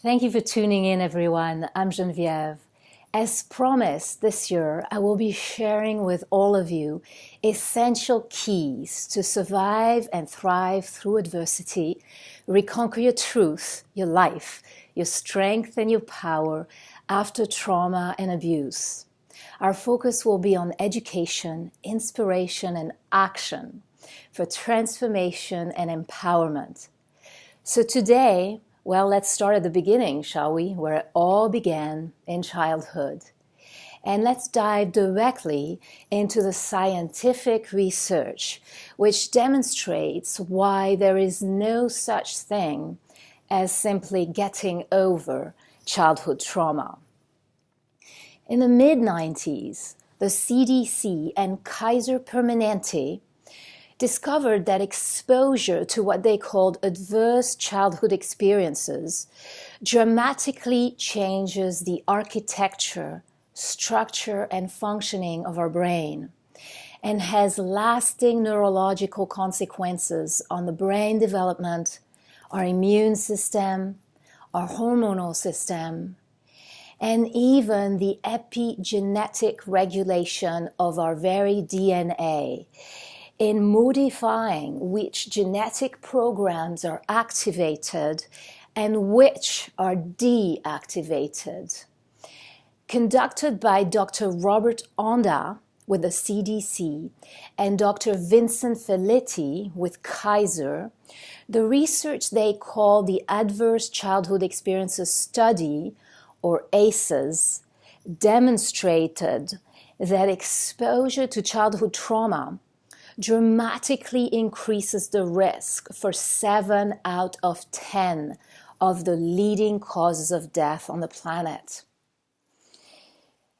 Thank you for tuning in, everyone. I'm Geneviève. As promised, this year, I will be sharing with all of you essential keys to survive and thrive through adversity, reconquer your truth, your life, your strength and your power after trauma and abuse. Our focus will be on education, inspiration, and action for transformation and empowerment. So today, let's start at the beginning, shall we? Where it all began in childhood. And let's dive directly into the scientific research, which demonstrates why there is no such thing as simply getting over childhood trauma. In the mid-90s, the CDC and Kaiser Permanente discovered that exposure to what they called adverse childhood experiences dramatically changes the architecture, structure, and functioning of our brain and has lasting neurological consequences on the brain development, our immune system, our hormonal system, and even the epigenetic regulation of our very DNA, in modifying which genetic programs are activated and which are deactivated. Conducted by Dr. Robert Onda with the CDC and Dr. Vincent Fellitti with Kaiser, the research they call the Adverse Childhood Experiences Study, or ACEs, demonstrated that exposure to childhood trauma dramatically increases the risk for 7 out of 10 of the leading causes of death on the planet.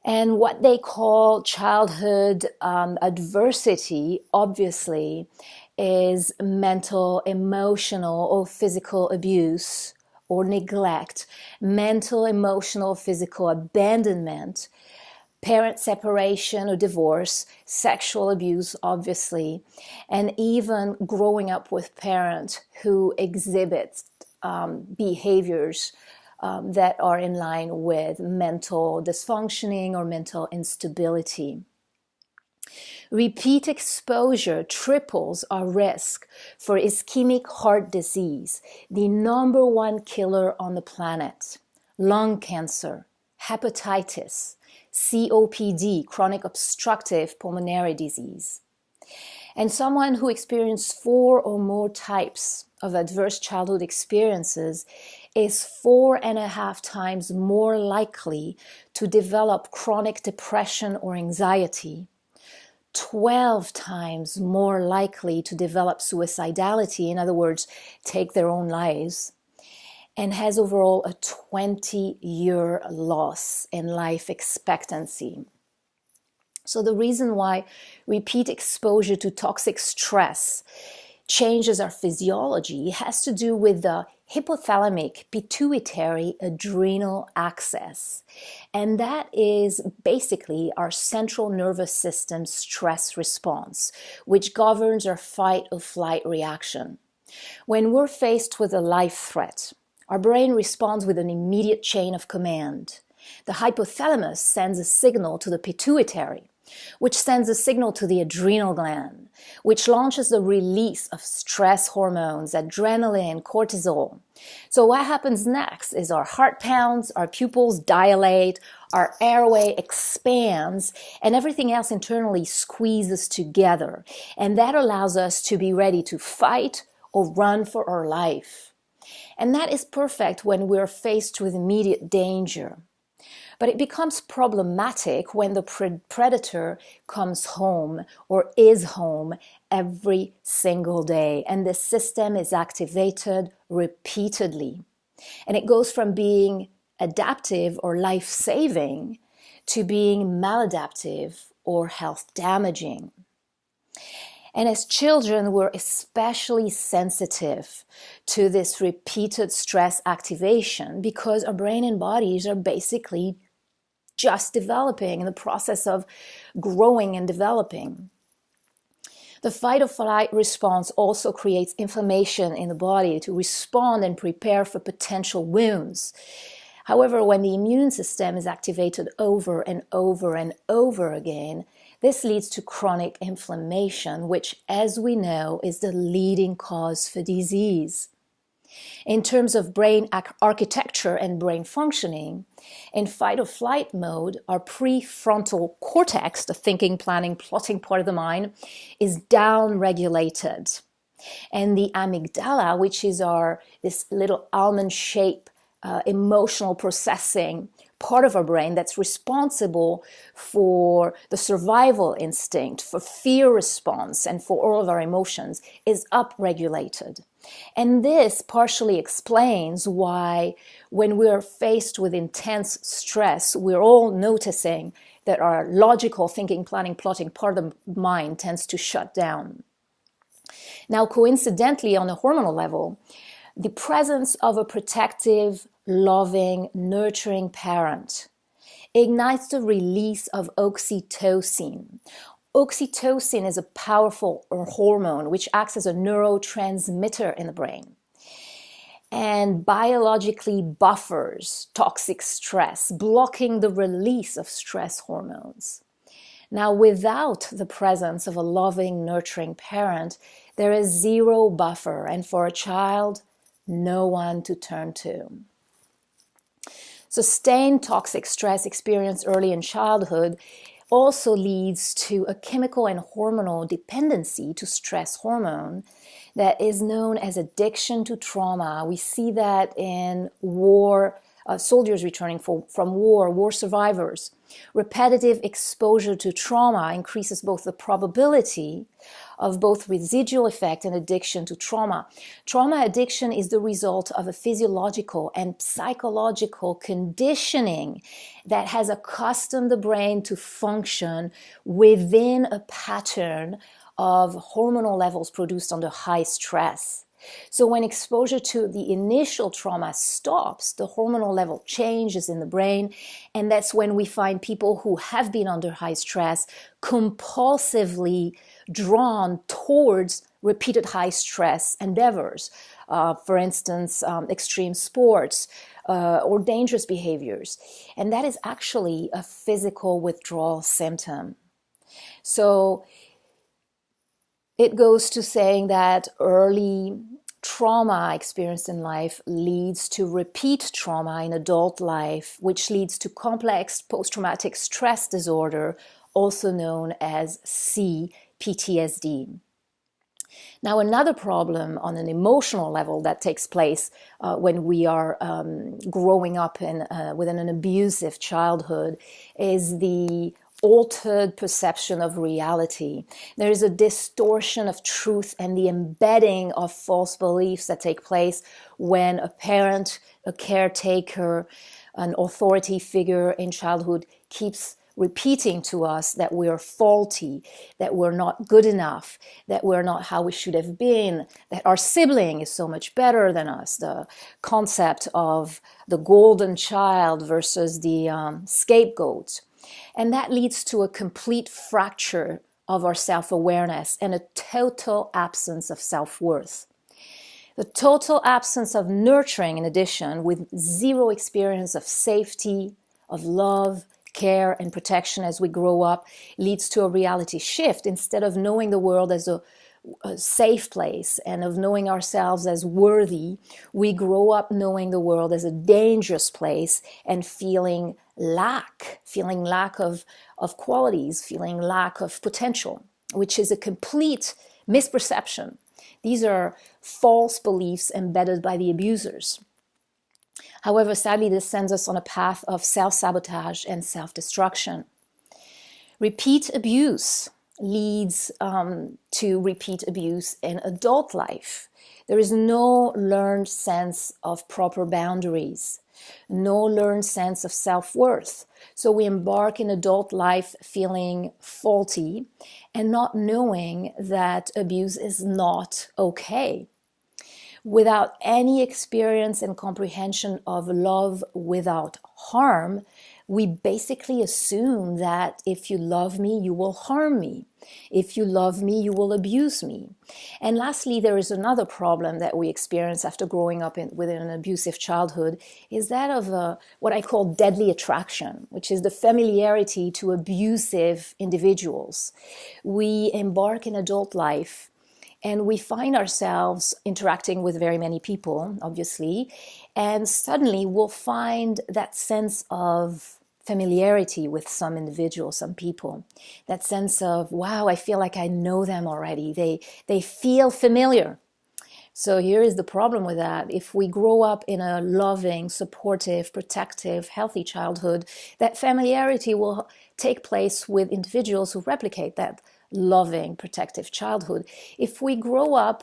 And what they call childhood adversity, obviously, is mental, emotional, or physical abuse or neglect, mental, emotional, physical abandonment, parent separation or divorce, sexual abuse, obviously, and even growing up with parents who exhibit behaviors that are in line with mental dysfunctioning or mental instability. Repeat exposure triples our risk for ischemic heart disease, the number one killer on the planet, lung cancer, hepatitis, COPD, chronic obstructive pulmonary disease. And someone who experienced 4 or more types of adverse childhood experiences is 4.5 times more likely to develop chronic depression or anxiety, 12 times more likely to develop suicidality, in other words, take their own lives, and has overall a 20-year loss in life expectancy. So the reason why repeat exposure to toxic stress changes our physiology has to do with the hypothalamic pituitary adrenal axis. And that is basically our central nervous system stress response, which governs our fight or flight reaction. When we're faced with a life threat, our brain responds with an immediate chain of command. The hypothalamus sends a signal to the pituitary, which sends a signal to the adrenal gland, which launches the release of stress hormones, adrenaline, cortisol. So what happens next is our heart pounds, our pupils dilate, our airway expands, and everything else internally squeezes together. And that allows us to be ready to fight or run for our life. And that is perfect when we're faced with immediate danger. But it becomes problematic when the predator comes home or is home every single day, and the system is activated repeatedly. And it goes from being adaptive or life-saving to being maladaptive or health-damaging. And as children, we're especially sensitive to this repeated stress activation because our brain and bodies are basically just developing, in the process of growing and developing. The fight or flight response also creates inflammation in the body to respond and prepare for potential wounds. However, when the immune system is activated over and over and over again, this leads to chronic inflammation, which, as we know, is the leading cause for disease. In terms of brain architecture and brain functioning, in fight or flight mode, our prefrontal cortex, the thinking, planning, plotting part of the mind, is down-regulated. And the amygdala, which is this little almond-shaped emotional processing part of our brain that's responsible for the survival instinct, for fear response, and for all of our emotions, is upregulated. And this partially explains why when we're faced with intense stress, we're all noticing that our logical thinking, planning, plotting part of the mind tends to shut down. Now, coincidentally, on a hormonal level, the presence of a protective, loving, nurturing parent ignites the release of oxytocin. Oxytocin is a powerful hormone which acts as a neurotransmitter in the brain and biologically buffers toxic stress, blocking the release of stress hormones. Now, without the presence of a loving, nurturing parent, there is zero buffer, and for a child, no one to turn to. Sustained toxic stress experienced early in childhood also leads to a chemical and hormonal dependency to stress hormone that is known as addiction to trauma. We see that in war, soldiers returning from war survivors. Repetitive exposure to trauma increases both the probability of both residual effect and addiction to trauma. Trauma addiction is the result of a physiological and psychological conditioning that has accustomed the brain to function within a pattern of hormonal levels produced under high stress. So when exposure to the initial trauma stops, the hormonal level changes in the brain, and that's when we find people who have been under high stress compulsively drawn towards repeated high stress endeavors. For instance, extreme sports or dangerous behaviors. And that is actually a physical withdrawal symptom. So it goes to saying that early trauma experienced in life leads to repeat trauma in adult life, which leads to complex post-traumatic stress disorder, also known as C-PTSD. Now, another problem on an emotional level that takes place when we are growing up within an abusive childhood is the altered perception of reality. There is a distortion of truth and the embedding of false beliefs that take place when a parent, a caretaker, an authority figure in childhood keeps repeating to us that we're faulty, that we're not good enough, that we're not how we should have been, that our sibling is so much better than us. The concept of the golden child versus the scapegoat. And that leads to a complete fracture of our self-awareness and a total absence of self-worth. The total absence of nurturing, in addition, with zero experience of safety, of love, care, and protection as we grow up, leads to a reality shift. Instead of knowing the world as a safe place and of knowing ourselves as worthy, we grow up knowing the world as a dangerous place and feeling lack of qualities, feeling lack of potential, which is a complete misperception. These are false beliefs embedded by the abusers. However, sadly, this sends us on a path of self-sabotage and self-destruction. Repeat abuse leads to repeat abuse in adult life. There is no learned sense of proper boundaries, no learned sense of self-worth. So we embark in adult life feeling faulty and not knowing that abuse is not okay. Without any experience and comprehension of love without harm, we basically assume that if you love me, you will harm me. If you love me, you will abuse me. And lastly, there is another problem that we experience after growing up within an abusive childhood, is that of what I call deadly attraction, which is the familiarity to abusive individuals. We embark in adult life and we find ourselves interacting with very many people, obviously, and suddenly we'll find that sense of familiarity with some individuals, some people. That sense of, wow, I feel like I know them already. They feel familiar. So here is the problem with that. If we grow up in a loving, supportive, protective, healthy childhood, that familiarity will take place with individuals who replicate that loving, protective childhood. If we grow up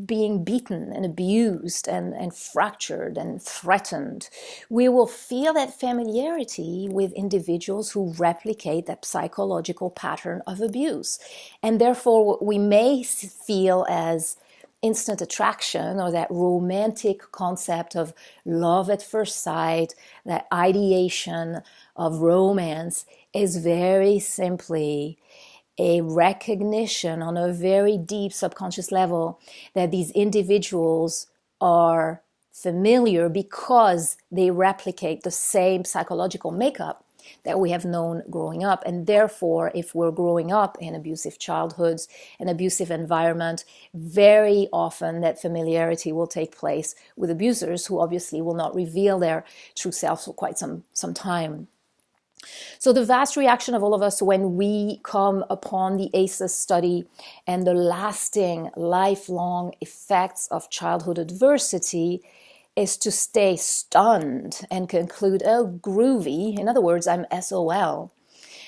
being beaten and abused and fractured and threatened, we will feel that familiarity with individuals who replicate that psychological pattern of abuse. And therefore, we may feel as instant attraction, or that romantic concept of love at first sight, that ideation of romance, is very simply a recognition on a very deep subconscious level that these individuals are familiar because they replicate the same psychological makeup that we have known growing up. And therefore, if we're growing up in abusive childhoods, an abusive environment, very often that familiarity will take place with abusers who obviously will not reveal their true self for quite some time. So the vast reaction of all of us when we come upon the ACEs study and the lasting, lifelong effects of childhood adversity is to stay stunned and conclude, oh, groovy. In other words, I'm SOL.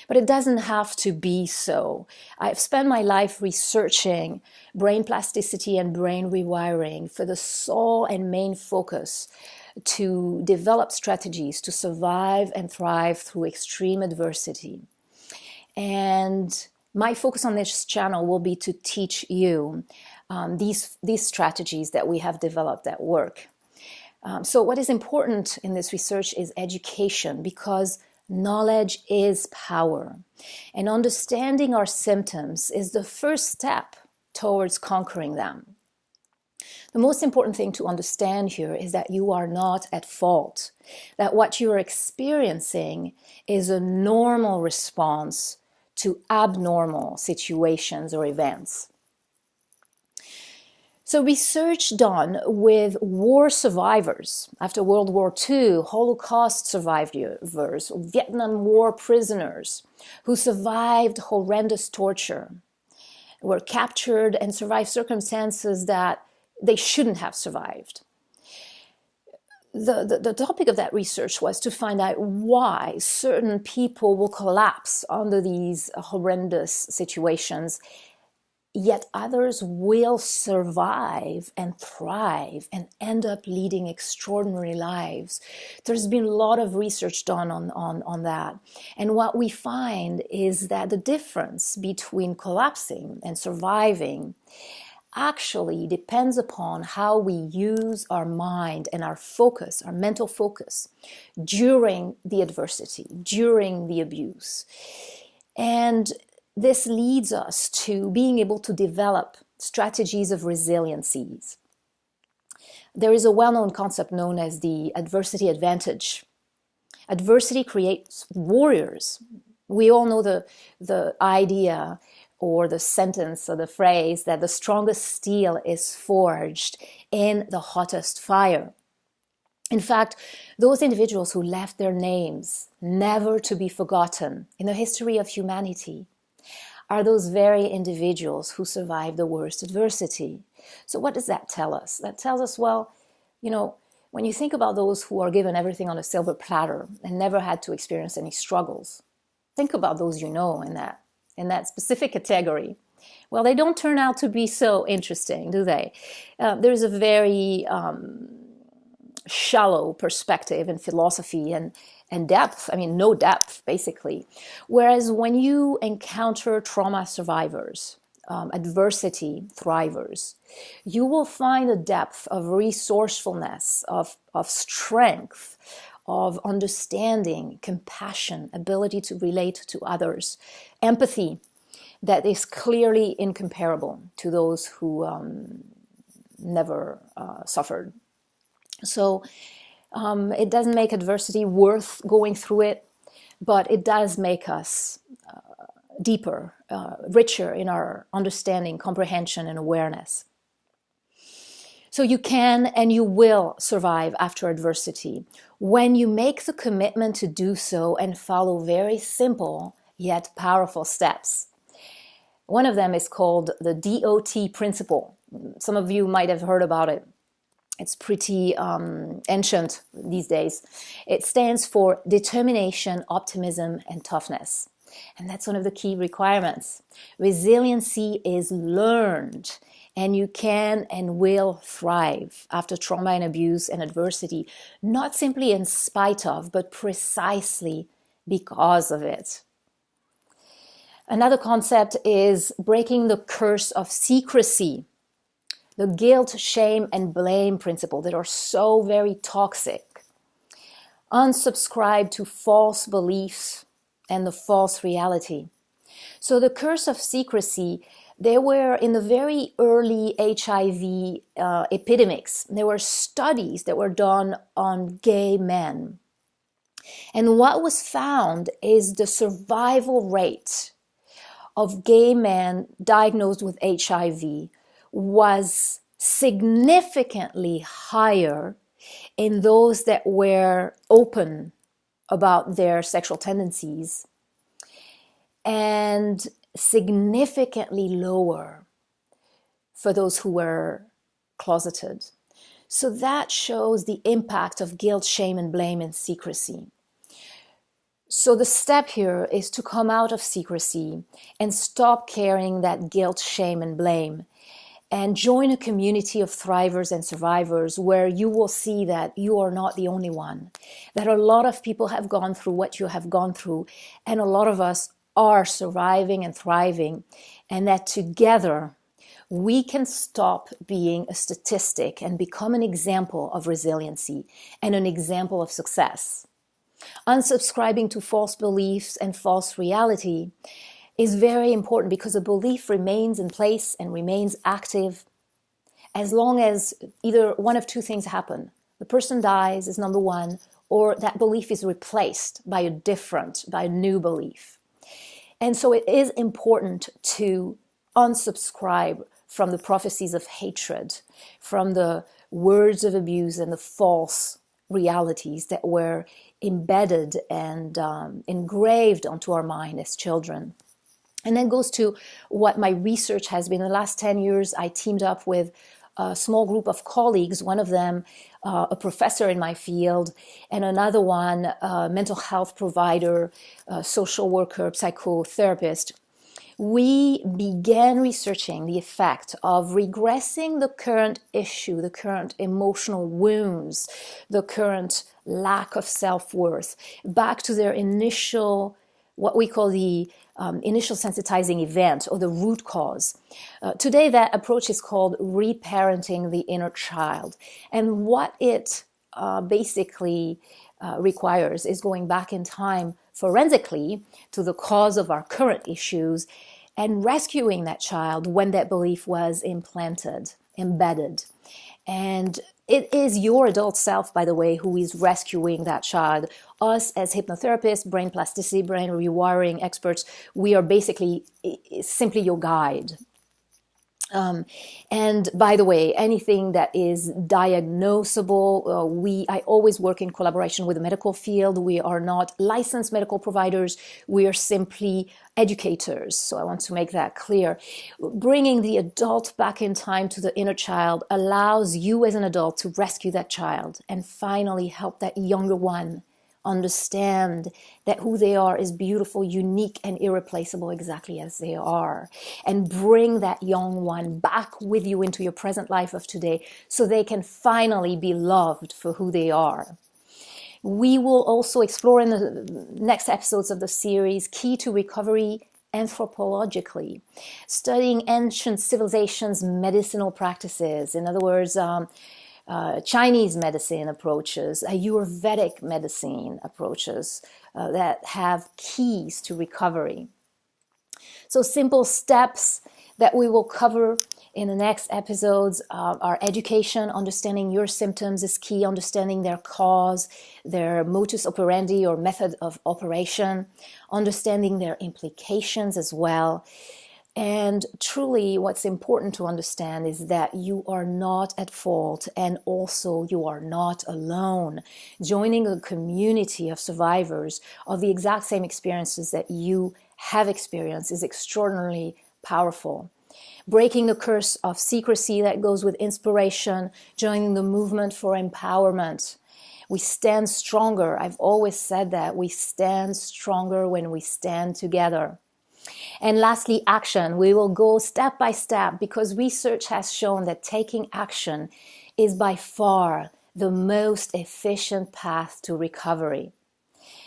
But it doesn't have to be so. I've spent my life researching brain plasticity and brain rewiring for the sole and main focus to develop strategies to survive and thrive through extreme adversity. And my focus on this channel will be to teach you these strategies that we have developed that work. So what is important in this research is education, because knowledge is power. And understanding our symptoms is the first step towards conquering them. The most important thing to understand here is that you are not at fault, that what you are experiencing is a normal response to abnormal situations or events. So research done with war survivors after World War II, Holocaust survivors, Vietnam War prisoners who survived horrendous torture, were captured and survived circumstances that they shouldn't have survived. The topic of that research was to find out why certain people will collapse under these horrendous situations, yet others will survive and thrive and end up leading extraordinary lives. There's been a lot of research done on that. And what we find is that the difference between collapsing and surviving actually depends upon how we use our mind and our focus, our mental focus, during the adversity, during the abuse. And this leads us to being able to develop strategies of resiliencies. There is a well-known concept known as the adversity advantage. Adversity creates warriors. We all know the idea or the sentence or the phrase that the strongest steel is forged in the hottest fire. In fact, those individuals who left their names never to be forgotten in the history of humanity are those very individuals who survived the worst adversity. So what does that tell us? That tells us, well, you know, when you think about those who are given everything on a silver platter and never had to experience any struggles, think about those you know in that specific category. Well, they don't turn out to be so interesting, do they? There's a very shallow perspective in philosophy and depth. I mean, no depth, basically. Whereas when you encounter trauma survivors, adversity thrivers, you will find a depth of resourcefulness, of strength, of understanding, compassion, ability to relate to others, empathy that is clearly incomparable to those who never suffered. So it doesn't make adversity worth going through it, but it does make us deeper, richer in our understanding, comprehension, and awareness. So you can and you will survive after adversity when you make the commitment to do so and follow very simple yet powerful steps. One of them is called the DOT principle. Some of you might have heard about it. It's pretty ancient these days. It stands for determination, optimism, and toughness. And that's one of the key requirements. Resiliency is learned, and you can and will thrive after trauma and abuse and adversity, not simply in spite of, but precisely because of it. Another concept is breaking the curse of secrecy. The guilt, shame, and blame principle that are so very toxic. Unsubscribe to false beliefs and the false reality. So the curse of secrecy, there were in the very early HIV epidemics, there were studies that were done on gay men. And what was found is the survival rate of gay men diagnosed with HIV was significantly higher in those that were open about their sexual tendencies and significantly lower for those who were closeted. So that shows the impact of guilt, shame, and blame and secrecy. So the step here is to come out of secrecy and stop carrying that guilt, shame, and blame, and join a community of thrivers and survivors where you will see that you are not the only one, that a lot of people have gone through what you have gone through, and a lot of us are surviving and thriving, and that together we can stop being a statistic and become an example of resiliency and an example of success. Unsubscribing to false beliefs and false reality is very important because a belief remains in place and remains active as long as either one of two things happen. The person dies is number one, or that belief is replaced by a new belief. And so it is important to unsubscribe from the prophecies of hatred, from the words of abuse and the false realities that were embedded and engraved onto our mind as children. And that goes to what my research has been. In the last 10 years, I teamed up with a small group of colleagues, one of them a professor in my field, and another one a mental health provider, a social worker, psychotherapist. We began researching the effect of regressing the current issue, the current emotional wounds, the current lack of self-worth, back to their initial, what we call the initial sensitizing event or the root cause. Today, that approach is called reparenting the inner child. And what it basically requires is going back in time forensically to the cause of our current issues and rescuing that child when that belief was implanted, embedded. And it is your adult self, by the way, who is rescuing that child. Us as hypnotherapists, brain plasticity, brain rewiring experts, we are basically simply your guide. And by the way, anything that is diagnosable, I always work in collaboration with the medical field. We are not licensed medical providers. We are simply educators. So I want to make that clear. Bringing the adult back in time to the inner child allows you as an adult to rescue that child and finally help that younger one understand that who they are is beautiful, unique, and irreplaceable exactly as they are. And bring that young one back with you into your present life of today so they can finally be loved for who they are. We will also explore in the next episodes of the series Key to Recovery anthropologically, studying ancient civilizations' medicinal practices. In other words, Chinese medicine approaches, Ayurvedic medicine approaches that have keys to recovery. So simple steps that we will cover in the next episodes are education. Understanding your symptoms is key. Understanding their cause, their modus operandi or method of operation. Understanding their implications as well. And truly, what's important to understand is that you are not at fault, and also you are not alone. Joining a community of survivors of the exact same experiences that you have experienced is extraordinarily powerful. Breaking the curse of secrecy that goes with inspiration, joining the movement for empowerment. We stand stronger. I've always said that we stand stronger when we stand together. And lastly, action. We will go step by step because research has shown that taking action is by far the most efficient path to recovery.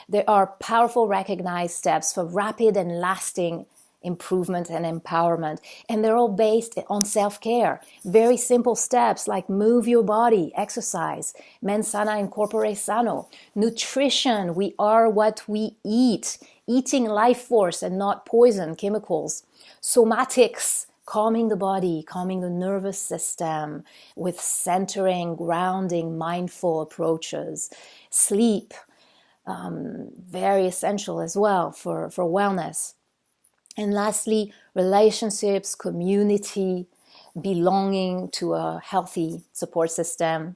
There are powerful recognized steps for rapid and lasting improvement and empowerment, and they're all based on self-care. Very simple steps like move your body, exercise, mens sana in corpore sano. Nutrition, we are what we eat. Eating life force and not poison, chemicals. Somatics, calming the body, calming the nervous system with centering, grounding, mindful approaches. Sleep, very essential as well for wellness. And lastly, relationships, community, belonging to a healthy support system,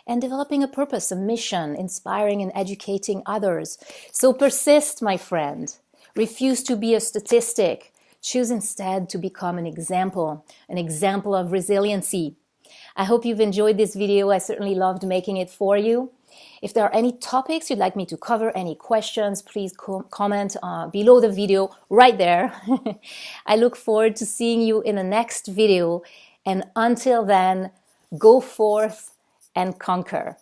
and developing a purpose, a mission, inspiring and educating others. So persist, my friend. Refuse to be a statistic. Choose instead to become an example of resiliency. I hope you've enjoyed this video. I certainly loved making it for you. If there are any topics you'd like me to cover, any questions, please comment below the video right there. I look forward to seeing you in the next video. And until then, go forth and conquer.